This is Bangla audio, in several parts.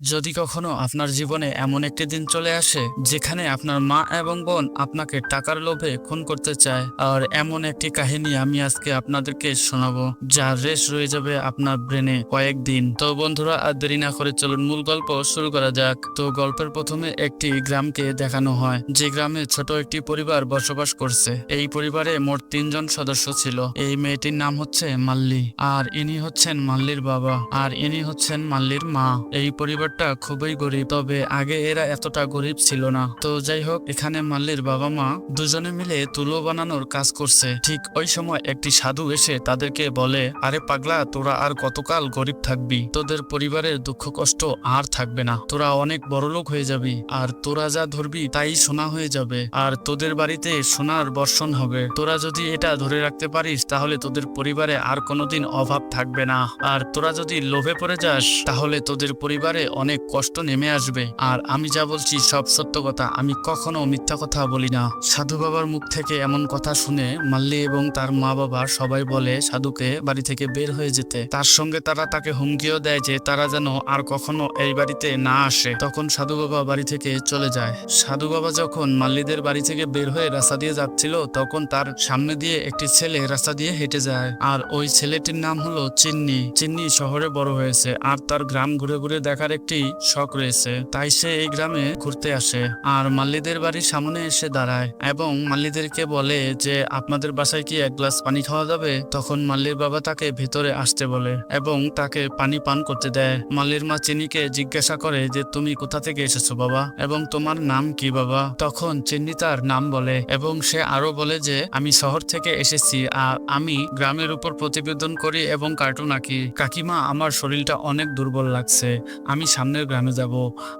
যদি কখনো আপনার জীবনে এমন একটি দিন চলে আসে যেখানে আপনার মা এবং বোন আপনাকে টাকার লোভে খুন করতে চায়, আর এমন একটি কাহিনী আমি আজকে আপনাদেরকে শোনাবো যার রেশ রয়ে যাবে আপনার ব্রেনে কয়েকদিন। তো বন্ধুরা, আর দেরি না করে চলুন মূল গল্প শুরু করা যাক। তো গল্পের প্রথমে একটি গ্রামকে দেখানো হয়, যে গ্রামে ছোট একটি পরিবার বসবাস করছে। এই পরিবারে মোট 3জন সদস্য ছিল। এই মেয়েটির নাম হচ্ছে মাল্লি, আর ইনি হচ্ছেন মাল্লির বাবা, আর ইনি হচ্ছেন মাল্লির মা। এই পরিবারটা খুবই গরিব, তবে আগে এরা এতটা গরিব ছিল না। তো যাই হোক, এখানে মাল্লির বাবা মা দুজনে মিলে তুলো বানানোর কাজ করছে। ঠিক ওই সময় একটি সাধু এসে তাদেরকে বলে, আরে পাগলা, তোরা আর কতকাল গরিব থাকবি? তোদের পরিবারের দুঃখ কষ্ট আর থাকবে না, তোরা অনেক বড়লোক হয়ে যাবি, আর তোরা যা ধরবি তাই সোনা হয়ে যাবে, আর তোদের বাড়িতে সোনার বর্ষণ হবে। তোরা যদি এটা ধরে রাখতে পারিস তাহলে তোদের পরিবারে আর কোনোদিন অভাব থাকবে না, আর তোরা যদি লোভে পড়ে যাস তাহলে তোদের পরিবারে অনেক কষ্ট নেমে আসবে। আর আমি যা বলছি সব সত্য কথা, আমি কখনো মিথ্যা কথা বলি না। সাধু বাবার মুখ থেকে এমন কথা শুনে মাল্লি এবং তার মা বাবা সবাই বলে সাধুকে বাড়ি থেকে বের হয়ে যেতে। তার সঙ্গে তারা তাকে হুমকিও দেয় যে তারা যেন আর কখনো এই বাড়িতে না আসে। তখন সাধু বাবা বাড়ি থেকে চলে যায়। সাধু বাবা যখন মাল্লিদের বাড়ি থেকে বের হয়ে রাস্তা দিয়ে যাচ্ছিল, তখন তার সামনে দিয়ে একটি ছেলে রাস্তা দিয়ে হেঁটে যায়, আর ওই ছেলেটির নাম হলো চিন্নি। চিন্নি শহরে বড় হয়েছে, আর তার গ্রাম ঘুরে ঘুরে দেখার একটি শখ রয়েছে, তাই সে এই গ্রামে ঘুরতে আসে। আর মাল্লিদের বাড়ির সামনে এসে দাঁড়ায় এবং মাল্লিদেরকে বলে যে আপনাদের বাসায় কি এক গ্লাস পানি খাওয়া যাবে? তখন মাল্লির বাবা তাকে ভেতরে আসতে বলে এবং তাকে পানি পান করতে দেয়। মাল্লির মা চিনিকে জিজ্ঞাসা করে যে তুমি কোথা থেকে এসেছো বাবা, এবং তোমার নাম কি বাবা? তখন চিন্নি তার নাম বলে এবং সে আরো বলে যে আমি শহর থেকে এসেছি, আর আমি গ্রামের উপর প্রতিবেদন করি এবং কার্টুন আঁকি। কাকিমা, আমার শরীরটা অনেক দুর্বল লাগছে, আমি সামনের গ্রামে যাব,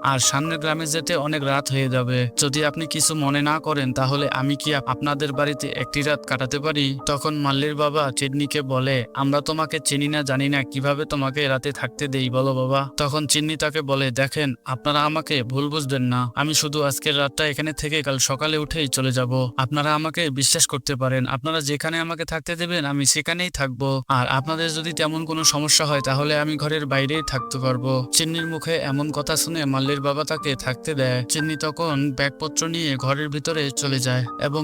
আর সামনের গ্রামে যেতে অনেক রাত হয়ে যাবে। যদি আপনি কিছু মনে না করেন তাহলে আমি কি আপনাদের বাড়িতে একটি রাত কাটাতে পারি? তখন মাল্লির বাবা চিন্নিকে বলে, আমরা তোমাকে চিনি না, জানি না, কিভাবে তোমাকে রাতে থাকতে দেই বলো বাবা? তখন চিন্নি তাকে বলে, দেখেন, আপনারা আমাকে ভুল বুঝবেন না, আমি শুধু আজকের রাতটা এখানে থেকে কাল সকালে উঠেই চলে যাব। আপনারা আমাকে বিশ্বাস করতে পারেন, আপনারা যেখানে আমাকে থাকতে দেবেন আমি সেখানেই থাকবো, আর আপনাদের যদি তেমন কোনো সমস্যা হয় তাহলে আমি ঘরের বাইরেই থাকতে পারবো। চিন্নির মুখে এমন কথা শুনে মাল্লির বাবা তাকে থাকতে দেয়। চিন্নি তখন ব্যাগপত্র নিয়ে ঘরের ভিতরে চলে যায় এবং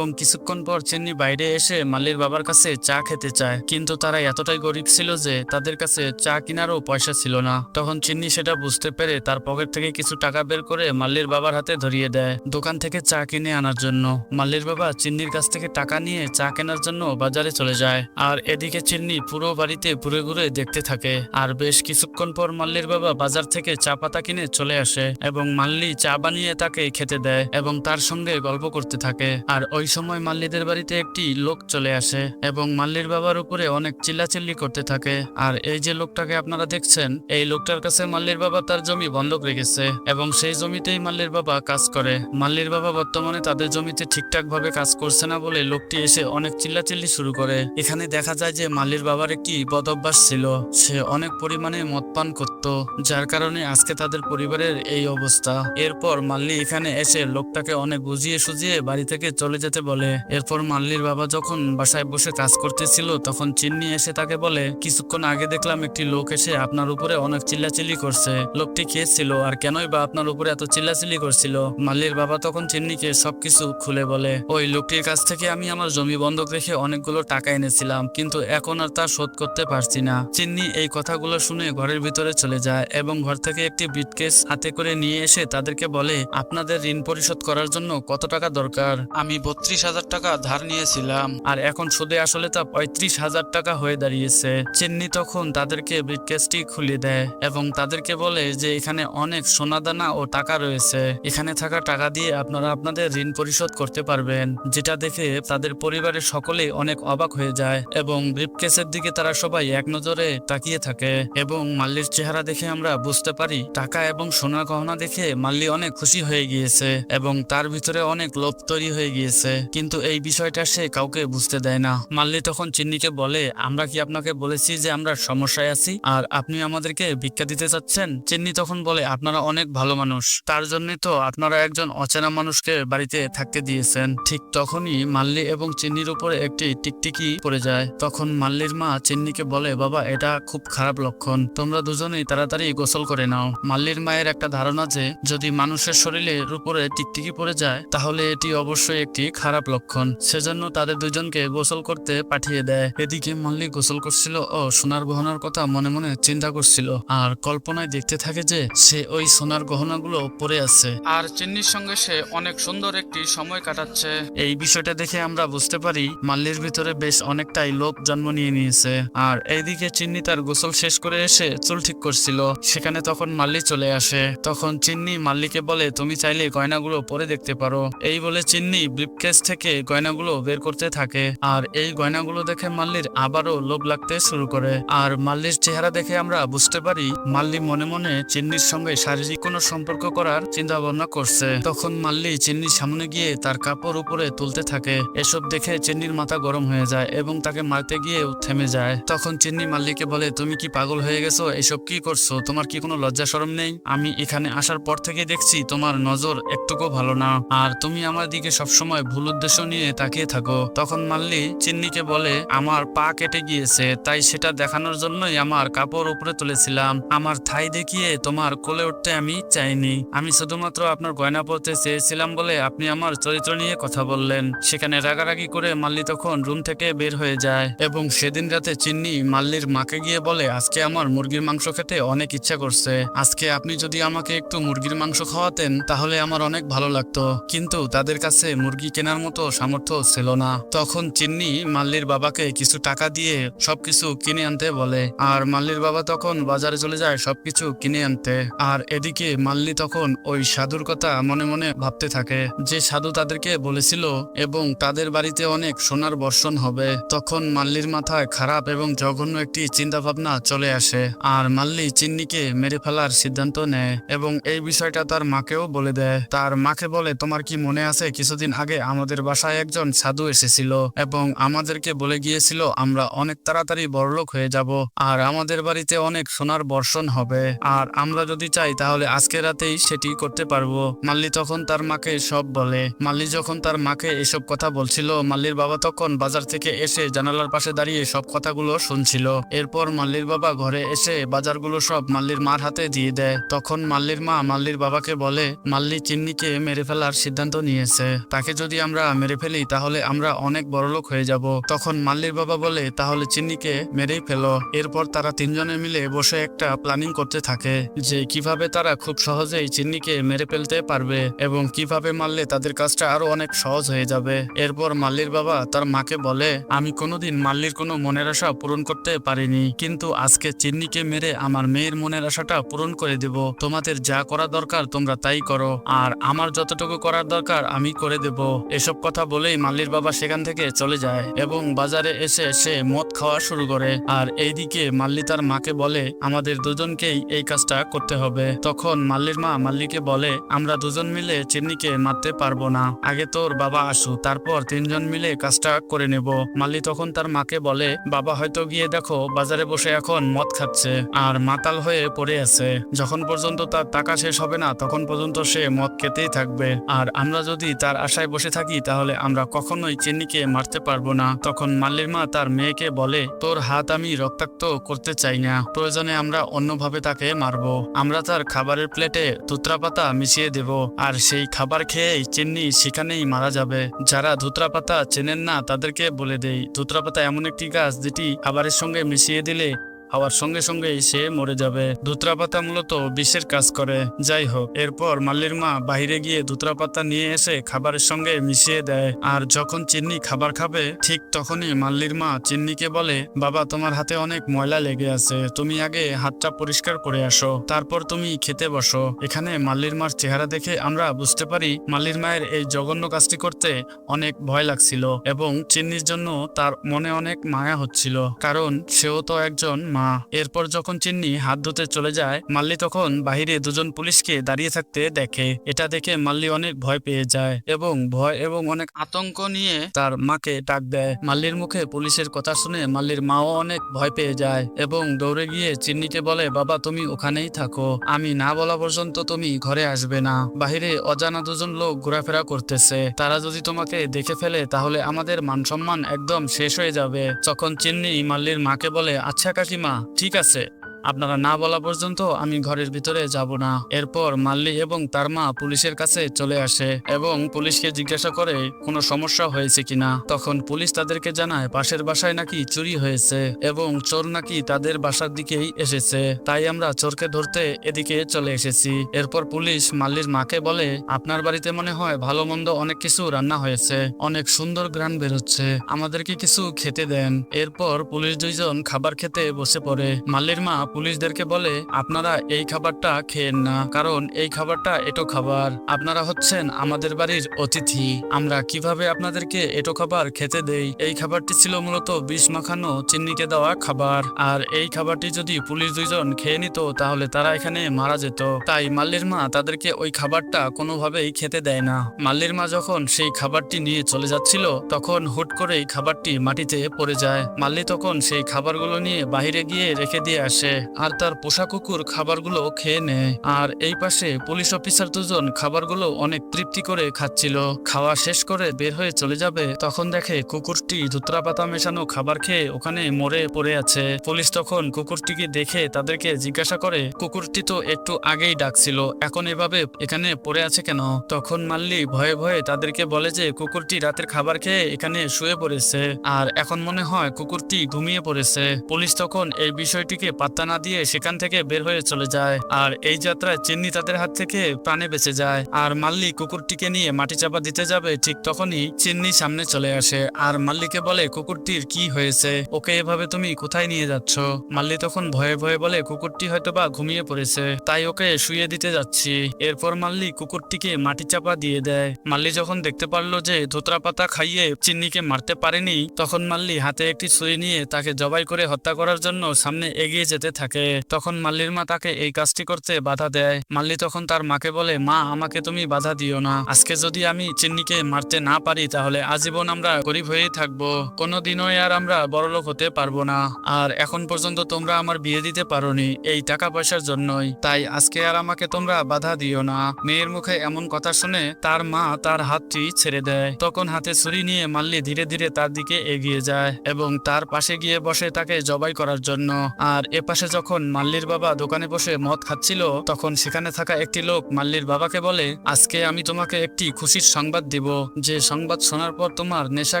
কিছুক্ষণ পর চিন্নি বাইরে এসে মাল্লির বাবার কাছে চা খেতে চায়, কিন্তু তারা এতটাই গরিব ছিল যে তাদের কাছে চা কেনারও পয়সা ছিল না। তখন চিন্নি সেটা বুঝতে পেরে তার পকেট থেকে কিছু টাকা বের করে মাল্লির বাবার হাতে ধরিয়ে দেয় দোকান থেকে চা কিনে আনার জন্য। মাল্লির বাবা চিন্নির কাছ থেকে টাকা নিয়ে চা কেনার জন্য বাজারে চলে যায়, আর এদিকে চিন্নি পুরো বাড়িতে ঘুরে ঘুরে দেখতে থাকে। আর বেশ কিছুক্ষণ পর মাল্লির বাবা বাজার থেকে চা পাতা কিনে চলে আসে এবং মাল্লি চা বানিয়ে তাকে খেতে দেয় এবং তার সঙ্গে গল্প করতে থাকে। আর ওই সময় মাল্লিদের বাড়িতে একটি লোক চলে আসে এবং মাল্লির বাবার উপরে অনেক চিল্লাচিল্লি করতে থাকে। আর এই যে লোকটাকে আপনারা দেখছেন, এই লোকটার কাছে মাল্লির বাবা তার জমি বন্ধক রেখেছে এবং সেই জমিতেই মাল্লির বাবা কাজ করে। মাল্লির বাবা বর্তমানে তাদের জমিতে ঠিকঠাক ভাবে কাজ করছে না বলে লোকটি এসে অনেক চিল্লাচিল্লি শুরু করে। এখানে দেখা যায় যে মাল্লির বাবার একটি বদ অভ্যাস ছিল, সে অনেক পরিমাণে মদ পান করত, যার কারণে আজকে তাদের পরিবারের এই অবস্থা। এরপর মাল্লি এখানে এসে লোকটাকে অনেক বুঝিয়ে সুঝিয়ে বাড়ি থেকে চলে যেতে বলে। এরপর মাল্লির বাবা যখন বাসায় বসে কাজ করতেছিল তখন চিন্নি এসে তাকে বলে, কিছুক্ষণ আগে দেখলাম একটি লোক এসে আপনার উপরে অনেক চিল্লাচিল্লি করছে, লোকটি কে ছিল আর কেনই বা আপনার উপরে এত চিল্লাচিল্লি করছিল? মাল্লির বাবা তখন চিন্নিকে সবকিছু খুলে বলে, ওই লোকটির কাছ থেকে আমি আমার জমি বন্ধক রেখে অনেকগুলো টাকা এনেছিলাম, কিন্তু এখন আর তা শোধ করতে পারছি না। চিন্নি এই কথাগুলো শুনে ঘরের ভিতরে চলে যায় এবং ঘর থেকে একটি ব্রিফকেস হাতে করে নিয়ে এসে তাদেরকে বলে, আপনাদের ঋণ পরিশোধ করার জন্য কত টাকা দরকার? আমি 32,000 টাকা ধার নিয়েছিলাম, আর এখন সুদে আসলে তা 35,000 টাকা হয়ে দাঁড়িয়েছে। চিন্নি তখন তাদেরকে ব্রিফকেসটি খুলে দেয় এবং তাদেরকে বলে যে এখানে অনেক সোনাদানা ও টাকা রয়েছে, এখানে থাকা টাকা দিয়ে আপনারা আপনাদের ঋণ পরিশোধ করতে পারবেন। যেটা দেখে তাদের পরিবারের সকলেই অনেক অবাক হয়ে যায় এবং ব্রিফকেসের দিকে তারা সবাই এক নজরে তাকিয়ে থাকে। এবং মাল্লির চেহারা দেখে আমরা বুঝতে পারি টাকা এবং সোনার গহনা দেখে মাল্লি অনেক খুশি হয়ে গিয়েছে এবং তার ভিতরে অনেক লোভ তৈরি হয়ে গিয়েছে, কিন্তু এই বিষয়টা সে কাউকে বুঝতে দেয় না। মাল্লি তখন চিন্নিকে বলে, আমরা কি আপনাকে বলেছি যে আমরা সমস্যায় আছি আর আপনি আমাদেরকে ভিক্ষা দিতে চাচ্ছেন? চিন্নি তখন বলে, আপনারা অনেক ভালো মানুষ, তার জন্যই তো আপনারা একজন অচেনা মানুষকে বাড়িতে থাকতে দিয়েছেন। ঠিক তখনই মাল্লি এবং চিন্নির উপরে একটি টিকটিকি পড়ে যায়। তখন মাল্লির মা চিন্নিকে বলে, বাবা, এটা খুব খারাপ লক্ষণ, তোমরা দুজনেই তাড়াতাড়ি গোসল গোসল করে নাও। মাল্লির মায়ের একটা ধারণা যে যদি মানুষের শরীরের উপরে টিকটিকি পড়ে যায় তাহলে এটি অবশ্যই একটি খারাপ লক্ষণ। সেজন্য তাদের দুজনকে গোসল করতে পাঠিয়ে দেয়। এদিকে মাল্লি গোসল করছিল ও সোনার গহনার কথা মনে মনে চিন্তা করছিল, আর কল্পনায় দেখতে থাকে যে সে ওই সোনার গহনাগুলো পরে আছে আর চিন্নির সঙ্গে সে অনেক সুন্দর একটি সময় কাটাচ্ছে। এই বিষয়টা দেখে আমরা বুঝতে পারি মাল্লির ভিতরে বেশ অনেকটাই লোভ জন্ম নিয়ে নিয়েছে। আর এইদিকে চিন্নি তার গোসল শেষ করে এসে চুল ঠিক করছিল, সেখানে তখন মাল্লি চলে আসে। তখন চিন্নি মাল্লিকে বলে তুমি চাইলে গয়নাগুলো পরে দেখতে পারো। এই বলে চিন্নি ব্রিফকেস থেকে গয়নাগুলো বের করতে থাকে, আর এই গয়নাগুলো দেখে মাল্লির আবারও লোভ লাগতে শুরু করে। আর মাল্লির চেহারা দেখে আমরা বুঝতে পারি মাল্লি মনে মনে চিন্নির সঙ্গে শারীরিক কোনো সম্পর্ক করার চিন্তা ভাবনা করছে। তখন মাল্লি চিন্নির সামনে গিয়ে তার কাপড় উপরে তুলতে থাকে। এসব দেখে চিন্নির মাথা গরম হয়ে যায় এবং তাকে মারতে গিয়েও থেমে যায়। তখন চিন্নি মাল্লিকে বলে তুমি কি পাগল হয়ে গেছো? এসব কি করছো? তোমার কি কোনো লজ্জা শরম নেই? আমি এখানে আসার পর থেকে দেখছি তোমার নজর একটুকু ভালো না, আর তুমি আমার দিকে সবসময় ভুল উদ্দেশ্য নিয়ে তাকিয়ে থাকো। তখন মাল্লি চিন্নিকে বলে আমার পা কেটে গিয়েছে, তাই সেটা দেখানোর জন্যই আমার কাপড় উপরে তুলেছিলাম। আমার থাই দেখিয়ে তোমার কোলে উঠতে আমি চাইনি। আমি শুধুমাত্র আপনার গয়না পরতে চেয়েছিলাম বলে আপনি আমার চরিত্র নিয়ে কথা বললেন। সেখানে রাগারাগি করে মাল্লি তখন রুম থেকে বের হয়ে যায় এবং সেদিন রাতে চিন্নি মাল্লির মাকে গিয়ে বলে আজকে আমার মুরগির মাংস খেতে অনেক ইচ্ছা করছে। আজকে আপনি যদি আমাকে একটু মুরগির মাংস খাওয়াতেন তাহলে আমার অনেক ভালো লাগতো, কিন্তু তাদের কাছে মুরগি কেনার মতো সামর্থ্য ছিল না। তখন চিন্নি মাল্লির বাবাকে কিছু টাকা দিয়ে সবকিছু কিনে আনতে বলে, আর মাল্লির বাবা তখন বাজারে চলে যায় সবকিছু কিনে আনতে। আর এদিকে মাল্লি তখন ওই সাধুর কথা মনে মনে ভাবতে থাকে যে সাধু তাদেরকে বলেছিল এবং তাদের বাড়িতে অনেক সোনার বর্ষণ হবে। তখন মাল্লির মাথায় খারাপ এবং জঘন্য একটি চিন্তা ভাবনা চলে আসে, আর মাল্লি চিন্নিকে মেরে ফেলার সিদ্ধান্ত নেয় এবং এই বিষয়টা তার মাকেও বলে দেয়। তার মাকে বলে তোমার কি মনে আছে কিছুদিন আগে আমাদের বাসায় একজন সাধু এসেছিল এবং আমাদেরকে বলে গিয়েছিল আমরা অনেক তাড়াতাড়ি বড়লোক হয়ে যাব আর আমাদের বাড়িতে অনেক সোনার বর্ষণ হবে, আর আমরা যদি চাই তাহলে আজকে রাতেই সেটি করতে পারবো। মাল্লি তখন তার মাকে সব বলে। মাল্লি যখন তার মাকে এসব কথা বলছিল মাল্লির বাবা তখন বাজার থেকে এসে জানালার পাশে দাঁড়িয়ে সব কথাগুলো শুনছিল। এরপর মাল্লির বাবা ঘরে এসে বাজারগুলো সব মাল্লির মার হাতে দিয়ে দেয়। তখন মাল্লির মা মাল্লির বাবাকে বলে মাল্লি চিন্নিকে মেরে ফেলার সিদ্ধান্ত নিয়েছে, তাকে যদি আমরা মেরে ফেলি তাহলে আমরা অনেক বড়লোক হয়ে যাব। তখন মাল্লির বাবা বলে তাহলে চিন্নিকে মেরেই ফেলো। এরপর তারা তিনজনে মিলে বসে একটা প্ল্যানিং করতে থাকে যে কিভাবে তারা খুব সহজেই চিন্নিকে মেরে ফেলতে পারবে এবং কিভাবে মারলে তাদের কাজটা আরো অনেক সহজ হয়ে যাবে। এরপর মাল্লির বাবা তার মাকে বলে আমি কোনোদিন মাল্লির কোনো মনের আশা পূরণ করতে পারিনি, কিন্তু আজকে চিন্নিকে মেরে আমার মেয়ের মনের আশাটা পূরণ করে দেব। তোমাদের যা করা দরকার তোমরা তাই করো, আর আমার যতটুকু করার দরকার আমি করে দেব। এসব কথা বলেই মাল্লির বাবা সেখান থেকে চলে যায় এবং বাজারে এসে সে মদ খাওয়া শুরু করে। আর এইদিকে মাল্লি তার মাকে বলে আমাদের দুজনকেই এই কাজটা করতে হবে। তখন মাল্লির মা মাল্লিকে বলে আমরা দুজন মিলে চিন্নিকে মারতে পারবো না, আগে তোর বাবা আসু, তারপর তিনজন মিলে কাজটা করে নেব। মাল্লি তখন তার মাকে বলে বাবা হয়তো গিয়ে দেখো বাজারে বসে এখন মদ খাচ্ছে আর মাতাল হয়ে পড়ে আছে, যখন পর্যন্ত তার টাকা শেষ হবে না তখন পর্যন্ত সে মদ খেতেই থাকবে, আর আমরা যদি তার আশায় বসে থাকি তাহলে আমরা কখনোই চিন্নিকে মারতে পারবো না। তখন মাল্লির মা তার মেয়েকে বলে তোর হাত আমি রক্তাক্ত করতে চাই না, প্রয়োজনে আমরা অন্যভাবে তাকে মারবো। আমরা তার খাবারের প্লেটে ধুতরা পাতা মিশিয়ে দেব আর সেই খাবার খেয়েই চিন্নি সেখানেই মারা যাবে। যারা ধুতরা পাতা চেনেন না তাদেরকে বলে দেই ধুতরা পাতা এমন একটি গাছ যেটি খাবারের সঙ্গে মিশিয়ে দিলে খাওয়ার সঙ্গে সঙ্গেই সে মরে যাবে। ধুতরা পাতা মূলত বিষের কাজ করে। যাই হোক, এরপর মাল্লির মা বাইরে গিয়ে ধুতরা পাতা নিয়ে এসে খাবারের সঙ্গে মিশিয়ে দেয়, আর যখন চিন্নি খাবার খাবে ঠিক তখনই মাল্লির মা চিন্নিকে বলে বাবা তোমার হাতে অনেক ময়লা লেগে আছে, তুমি আগে হাতটা পরিষ্কার করে আসো, তারপর তুমি খেতে বসো। এখানে মাল্লির মার চেহারা দেখে আমরা বুঝতে পারি মাল্লির মায়ের এই জঘন্য কাজটি করতে অনেক ভয় লাগছিল এবং চিন্নির জন্য তার মনে অনেক মায়া হচ্ছিল, কারণ সেও তো একজন মা। এরপর যখন চিন্নি হাত ধুতে চলে যায় মাল্লি তখন বাহিরে দুজন পুলিশকে দাঁড়িয়ে থাকতে দেখে। এটা দেখে মাল্লি অনেক ভয় পেয়ে যায় এবং ভয় এবং অনেক আতঙ্ক নিয়ে তার মাকে ডাক দেয়। মাল্লির মুখে পুলিশের কথা শুনে মাল্লির মাও অনেক ভয় পেয়ে যায় এবং দৌড়ে গিয়ে চিন্নিকে বলে বাবা তুমি ওখানেই থাকো, আমি না বলা পর্যন্ত তুমি ঘরে আসবে না। বাহিরে অজানা দুজন লোক ঘোরাফেরা করতেছে, তারা যদি তোমাকে দেখে ফেলে তাহলে আমাদের মান সম্মান একদম শেষ হয়ে যাবে। তখন চিন্নি মাল্লির মাকে বলে আচ্ছা কাকিমা ঠিক আছে, আপনারা না বলা পর্যন্ত আমি ঘরের ভিতরে যাব না। এরপর মাল্লি এবং তার মা পুলিশের কাছে চলে আসে এবং পুলিশকে জিজ্ঞাসা করে কোনো সমস্যা হয়েছে কিনা। তখন পুলিশ তাদেরকে জানায় পাশের বাসায় নাকি চুরি হয়েছে এবং চোর নাকি তাদের বাসার দিকেই এসেছে, তাই আমরা চোরকে ধরতে এদিকে চলে এসেছি। এরপর পুলিশ মাল্লির মাকে বলে, আপনার বাড়িতে মনে হয় ভালো মন্দ অনেক কিছু রান্না হয়েছে, অনেক সুন্দর ঘ্রাণ বেরোচ্ছে, আমাদেরকে কিছু খেতে দেন। এরপর পুলিশ দুইজন খাবার খেতে বসে পড়ে। মাল্লির মা পুলিশদেরকে বলে, আপনারা এই খাবারটা খেয়েন না, কারণ এই খাবারটা এটো খাবার, আপনারা হচ্ছেন আমাদের বাড়ির অতিথি, আমরা কিভাবে আপনাদেরকে এটো খাবার খেতে দেই। এই খাবারটি ছিল মূলত বিষ মাখানো চিন্নিকে দেওয়া খাবার, আর এই খাবারটি যদি পুলিশ দুইজন খেয়ে নিত তাহলে তারা এখানে মারা যেত। তাই মাল্লির মা তাদেরকে ওই খাবারটা কোনোভাবেই খেতে দেয় না। মাল্লির মা যখন সেই খাবারটি নিয়ে চলে যাচ্ছিল তখন হুট করেই খাবারটি মাটিতে পড়ে যায়। মাল্লি তখন সেই খাবারগুলো নিয়ে বাহিরে গিয়ে রেখে দিয়ে আসে আর তার পোষা কুকুর খাবারগুলো খেয়ে নেয়। আর এই পাশে পুলিশ অফিসার দুজন খাবারগুলো অনেক তৃপ্তি করে খাচ্ছিল। খাওয়া শেষ করে বের হয়ে চলে যাবে তখন দেখে কুকুরটি ধুতরা পাতা মেশানো খাবার খেয়ে ওখানে মরে পড়ে আছে। পুলিশ তখন কুকুরটিকে দেখে তাদেরকে জিজ্ঞাসা করে, কুকুরটি তো একটু আগেই ডাকছিল, এখন এভাবে এখানে পড়ে আছে কেন? তখন মাল্লি ভয়ে ভয়ে তাদেরকে বলে যে কুকুরটি রাতের খাবার খেয়ে এখানে শুয়ে পড়েছে আর এখন মনে হয় কুকুরটি ঘুমিয়ে পড়েছে। পুলিশ তখন এই বিষয়টিকে পাত্তা না দিয়ে সেখান থেকে বের হয়ে চলে যায় আর এই যাত্রায় চিন্নি তাদের হাত থেকে প্রাণে বেঁচে যায়। আর মাল্লি কুকুরটিকে নিয়ে মাটি চাপা দিতে যাবে ঠিক তখনই চিন্নি সামনে চলে আসে আর মাল্লিকে বলে, কুকুরটির কি হয়েছে, ওকে এভাবে তুমি কোথায় নিয়ে যাচ্ছ? মাল্লি তখন ভয়ে ভয়ে বলে, কুকুরটি হয়তোবা ঘুমিয়ে পড়েছে, তাই ওকে শুয়ে দিতে যাচ্ছি। এরপর মাল্লি কুকুরটিকে মাটি চাপা দিয়ে দেয়। মাল্লি যখন দেখতে পারলো যে ধুতরা পাতা খাইয়ে চিন্নিকে মারতে পারেনি তখন মাল্লি হাতে একটি ছুরি নিয়ে তাকে জবাই করে হত্যা করার জন্য সামনে এগিয়ে যেতে থাকে। তখন মাল্লির মা তাকে এই কাজটি করতে বাধা দেয়। মাল্লি তখন তার মাকে বলে, মা আমাকে তুমি বাধা দিও না, আজকে যদি আমি চিন্নিকে মারতে না পারি তাহলে আজীবন আমরা গরিব হয়েই থাকবো, কোনোদিনও আর আমরা বড়লোক হতে পারবো না। আর এখন পর্যন্ত তোমরা আমার বিয়ে দিতে পারোনি এই টাকা পয়সার জন্যই, তাই আজকে আর আমাকে তোমরা বাধা দিও না। মেয়ের মুখে এমন কথা শুনে তার মা তার হাতটি ছেড়ে দেয়। তখন হাতে ছুরি নিয়ে মাল্লি ধীরে ধীরে তার দিকে এগিয়ে যায় এবং তার পাশে গিয়ে বসে তাকে জবাই করার জন্য। আর এপাশে যখন মাল্লির বাবা দোকানে বসে মদ খাচ্ছিল তখন সেখানে থাকা একটি লোক মাল্লির বাবাকে বলে, আজকে আমি তোমাকে একটি খুশির সংবাদ দিব, যে সংবাদ শোনার পর তোমার নেশা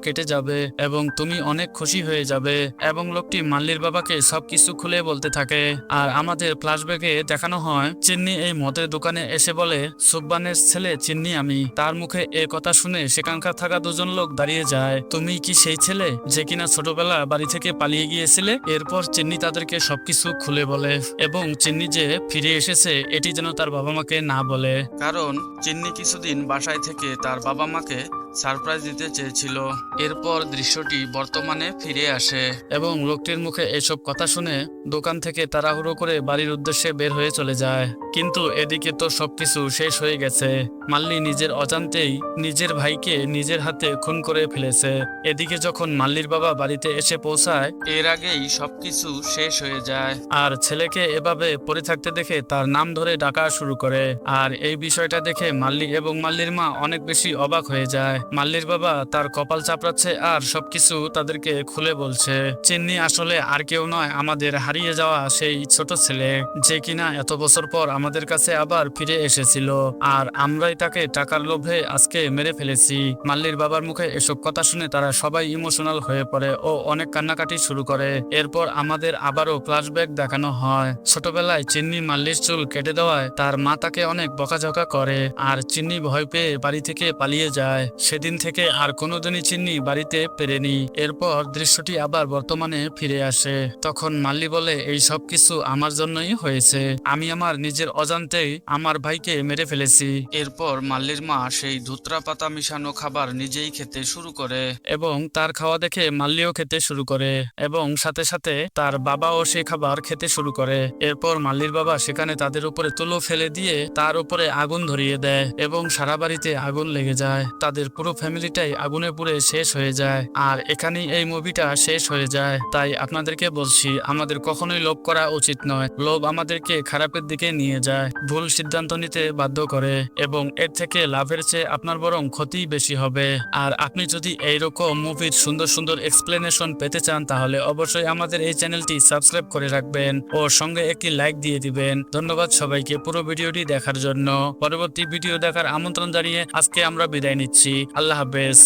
কেটে যাবে এবং তুমি অনেক খুশি হয়ে যাবে। এবং লোকটি মাল্লির বাবাকে সবকিছু খুলে বলতে থাকে। আর আমাদের ফ্ল্যাশব্যাকে দেখানো হয় চিন্নি এই মদের দোকানে এসে বলে, সুব্বানের ছেলে চিন্নি আমি। তার মুখে এ কথা শুনে সেখানকার থাকা দুজন লোক দাঁড়িয়ে যায়। তুমি কি সেই ছেলে যে কিনা ছোটবেলা বাড়ি থেকে পালিয়ে গিয়েছিলে? এরপর চিন্নি তাদেরকে সবকিছু খুলে বলে এবং চিন্নি যে ফিরে এসেছে এটি যেন তার বাবা মাকে না বলে, কারণ চিন্নি কিছুদিন বাসায় থেকে তার বাবা মাকে সারপ্রাইজ দিতে চেয়েছিল। এরপর দৃশ্যটি বর্তমানে ফিরে আসে এবং লোকটির মুখে এসব কথা শুনে দোকান থেকে তাড়াহুড়ো করে বাড়ির উদ্দেশ্যে বের হয়ে চলে যায়। কিন্তু এদিকে তো সবকিছু শেষ হয়ে গেছে। মাল্লি নিজের অজান্তেই নিজের ভাইকে নিজের হাতে খুন করে ফেলেছে। এদিকে যখন মাল্লির বাবা বাড়িতে এসে পৌঁছায় এর আগেই সবকিছু শেষ হয়ে যায় আর ছেলেকে এভাবে পড়ে থাকতে দেখে তার নাম ধরে ডাকা শুরু করে। আর এই বিষয়টা দেখে মাল্লি এবং মাল্লির মা অনেক বেশি অবাক হয়ে যায়। মাল্লির বাবা তার কপাল চাপড়াচ্ছে আর সবকিছু তাদেরকে খুলে বলছে, চিন্নি আসলে আর কেউ নয়, আমাদের হারিয়ে যাওয়া সেই ছোট ছেলে যে কিনা এত বছর পর আমাদের কাছে আবার ফিরে এসেছিল আর আমরাই তাকে টাকার লোভে আজকে মেরে ফেলেছি। মাল্লির বাবার মুখে এসব কথা শুনে তারা সবাই ইমোশনাল হয়ে পড়ে ও অনেক কান্নাকাটি শুরু করে। এরপর আমাদের আবারও ফ্ল্যাশব্যাক দেখানো হয় ছোটবেলায় চিন্নি মাল্লির চুল কেটে দেওয়ায় তার মা তাকে অনেক বকাঝকা করে আর চিন্নি ভয় পেয়ে বাড়ি থেকে পালিয়ে যায়। সেদিন থেকে আর কোনোদিনই চিন্নি বাড়িতে ফেরেনি। এরপর দৃশ্যটি আবার বর্তমানে ফিরে আসে। তখন মাল্লি বলে, এই সব কিছু আমার জন্যই হয়েছে, আমি আমার নিজের অজান্তেই আমার ভাইকে মেরে ফেলেছি। এরপর মাল্লির মা সেই ধুতরা পাতা মিশানো খাবার নিজেই খেতে শুরু করে এবং তার খাওয়া দেখে মাল্লিও খেতে শুরু করে এবং সাথে সাথে তার বাবাও সেই খাবার খেতে শুরু করে। এরপর মাল্লির বাবা সেখানে তাদের উপরে তুলো ফেলে দিয়ে তার উপরে আগুন ধরিয়ে দেয় এবং সারা বাড়িতে আগুন লেগে যায়। তাদের পুরো ফ্যামিলিটাই আগুনে পুড়ে শেষ হয়ে যায়। আর এখানেই এই মুভিটা শেষ হয়ে যায়। তাই আপনাদেরকে বলছি, আমাদের কখনোই লোভ করা উচিত নয়। লোভ আমাদেরকে খারাপের দিকে নিয়ে যায়, ভুল সিদ্ধান্ত নিতে বাধ্য করে, এবং এর থেকে লাভের চেয়ে আপনার বরং ক্ষতিই বেশি হবে। আর আপনি যদি এইরকম মুভির সুন্দর সুন্দর এক্সপ্লেনেশন পেতে চান, তাহলে অবশ্যই আমাদের এই চ্যানেলটি সাবস্ক্রাইব করে রাখবেন ও সঙ্গে একটি লাইক দিয়ে দিবেন। ধন্যবাদ সবাইকে পুরো ভিডিওটি দেখার জন্য। পরবর্তী ভিডিও দেখার আমন্ত্রণ জানিয়ে আজকে আমরা বিদায় নিচ্ছি। আল্লাহ হাফেজ।